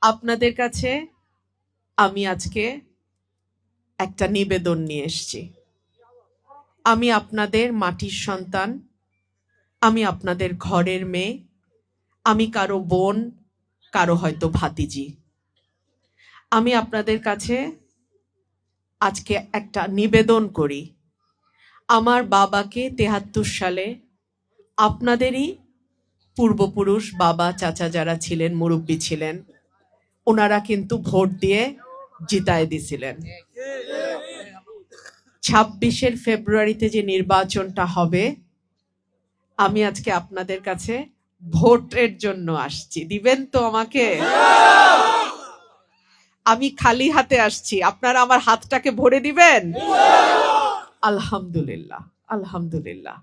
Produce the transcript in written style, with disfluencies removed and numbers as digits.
আপনাদের কাছে আমি আজকে একটা নিবেদন নিয়ে এসেছি। আমি আপনাদের মাটির সন্তান, আমি আপনাদের ঘরের মেয়ে, আমি কারো বোন, কারো হয়তো ভাতিজি। আমি আপনাদের কাছে আজকে একটা নিবেদন করি। আমার বাবাকে ৭৩ সালে আপনাদেরই পূর্বপুরুষ বাবা চাচা যারা ছিলেন, মুরব্বী ছিলেন, ওনারা কিন্তু ভোট দিয়ে জিতায় দিছিলেন। ২৬ ফেব্রুয়ারিতে যে নির্বাচনটা হবে, আমি আজকে আপনাদের কাছে ভোটের জন্য আসছি। দিবেন তো আমাকে? আমি খালি হাতে আসছি, আপনারা আমার হাতটাকে ভরে দিবেন? আলহামদুলিল্লাহ, আলহামদুলিল্লাহ।